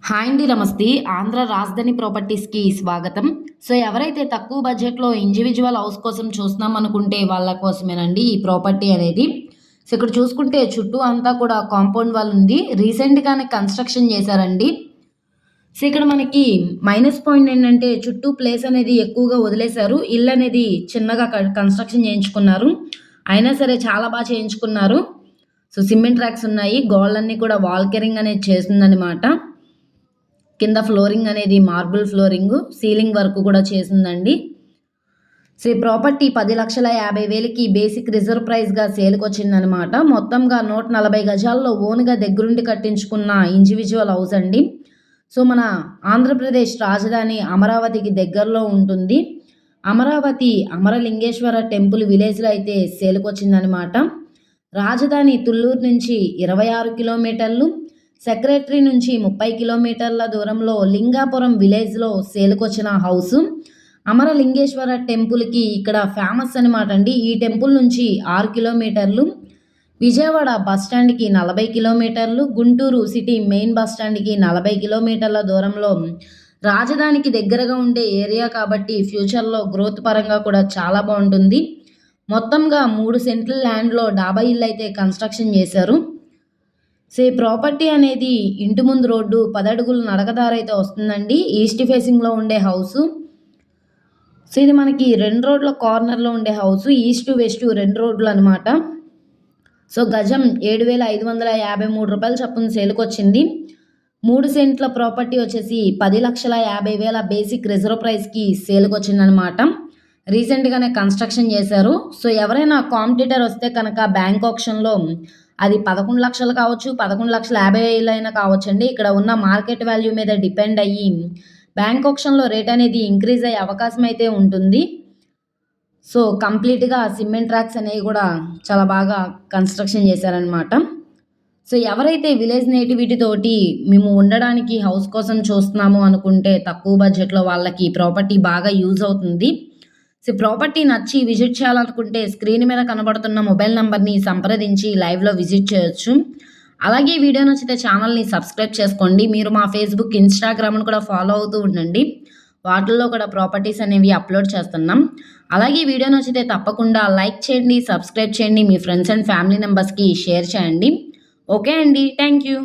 Hi అండి, నమస్తే. ఆంధ్ర రాజధాని ప్రాపర్టీస్‌కి స్వాగతం. సో, ఎవరైతే తక్కువ బడ్జెట్‌లో ఇండివిడ్యువల్ హౌస్ కోసం చూస్తున్నాం అనుకుంటే వాళ్ళ కోసమేనండి ఈ ప్రాపర్టీ అనేది. సో, ఇక్కడ చూసుకుంటే చుట్టూ అంతా కూడా కాంపౌండ్ వాల్ ఉంది. రీసెంట్‌గానే కన్‌స్ట్రక్షన్ చేశారండి. సో, ఇక్కడ మనకి మైనస్ పాయింట్ ఏంటంటే చుట్టూ ప్లేస్ అనేది ఎక్కువగా వదిలేశారు. ఇల్లు అనేది చిన్నగా కన్‌స్ట్రక్షన్ చేయించుకున్నారు. అయినా సరే చాలా చేయించుకున్నారు. సో, సిమెంట్ ట్రాక్స్ ఉన్నాయి. గోడలన్నీ కూడా వాల్ కేరింగ్ అనేది చేసిందనమాట. కింద ఫ్లోరింగ్ అనేది మార్బుల్ ఫ్లోరింగు, సీలింగ్ వర్క్ కూడా చేసిందండి. సో, ఈ ప్రాపర్టీ 10,50,000కి బేసిక్ రిజర్వ్ ప్రైస్‌గా సేల్‌కొచ్చిందనమాట. మొత్తంగా 140 గజాల్లో ఓన్‌గా దగ్గరుండి కట్టించుకున్న ఇండివిడ్యువల్ హౌస్ అండి. సో, మన ఆంధ్రప్రదేశ్ రాజధాని అమరావతికి దగ్గరలో ఉంటుంది. అమరావతి అమరలింగేశ్వర టెంపుల్ విలేజ్‌లో అయితే సేల్‌కొచ్చిందనమాట. రాజధాని తుళ్ళూరు నుంచి 26 కిలోమీటర్లు, సెక్రటరీ నుంచి 30 కిలోమీటర్ల దూరంలో లింగాపురం విలేజ్‌లో సేల్‌కొచ్చిన హౌసు. అమరలింగేశ్వర టెంపుల్‌కి ఇక్కడ ఫేమస్ అనమాట అండి. ఈ టెంపుల్ నుంచి 6 కిలోమీటర్లు, విజయవాడ బస్ స్టాండ్‌కి 40 కిలోమీటర్లు, గుంటూరు సిటీ మెయిన్ బస్ స్టాండ్‌కి 40 కిలోమీటర్ల దూరంలో రాజధానికి దగ్గరగా ఉండే ఏరియా కాబట్టి ఫ్యూచర్‌లో గ్రోత్ పరంగా కూడా చాలా బావుంటుంది. మొత్తంగా 3 సెంట్ల ల్యాండ్‌లో డాబా ఇల్లు అయితే కన్‌స్ట్రక్షన్ చేశారు. సో, ఈ ప్రాపర్టీ అనేది ఇంటి ముందు రోడ్డు 10 అడుగుల నడకదారైతే వస్తుందండి. ఈస్ట్ ఫేసింగ్‌లో ఉండే హౌసు. సో, ఇది మనకి 2 రోడ్ల కార్నర్‌లో ఉండే హౌసు. East, west 2 రోడ్లనమాట. సో, గజం రూ. 7,553 చొప్పున సేల్‌కొచ్చింది. 3 సెంట్ల ప్రాపర్టీ వచ్చేసి 10,50,000 బేసిక్ రిజర్వ్ ప్రైస్‌కి సేల్‌కొచ్చిందనమాట. రీసెంట్‌గానే కన్‌స్ట్రక్షన్ చేశారు. సో, ఎవరైనా కాంపిటీటర్ వస్తే కనుక బ్యాంక్ ఆక్షన్‌లో అది 11,00,000 కావచ్చు, 11,50,000 అయినా కావచ్చండి. ఇక్కడ ఉన్న మార్కెట్ వాల్యూ మీద డిపెండ్ అయ్యి బ్యాంక్ ఆక్షన్‌లో రేట్ అనేది ఇంక్రీజ్ అయ్యే అవకాశం అయితే ఉంటుంది. సో, కంప్లీట్‌గా సిమెంట్ ట్రాక్స్ అనేవి కూడా చాలా బాగా కన్‌స్ట్రక్షన్ చేశారనమాట. సో, ఎవరైతే విలేజ్ నేటివిటీ తోటి మేము ఉండడానికి హౌస్ కోసం చూస్తున్నాము అనుకుంటే తక్కువ బడ్జెట్‌లో వాళ్ళకి ప్రాపర్టీ బాగా యూజ్ అవుతుంది. సో, ప్రాపర్టీ నచ్చి విజిట్ చేయాలనుకుంటే స్క్రీన్ మీద కనబడుతున్న మొబైల్ నంబర్‌ని సంప్రదించి లైవ్‌లో విజిట్ చేయొచ్చు. అలాగే వీడియో నచ్చితే ఛానల్‌ని సబ్స్క్రైబ్ చేసుకోండి. మీరు మా ఫేస్‌బుక్, ఇన్‌స్టాగ్రామ్‌ను కూడా ఫాలో అవుతూ ఉండండి. వాటిల్లో కూడా ప్రాపర్టీస్ అనేవి అప్‌లోడ్ చేస్తున్నాం. అలాగే వీడియో నచ్చితే తప్పకుండా లైక్ చేయండి, సబ్స్క్రైబ్ చేయండి. మీ ఫ్రెండ్స్ అండ్ ఫ్యామిలీ మెంబర్స్‌కి షేర్ చేయండి. ఓకే అండి. Thank you.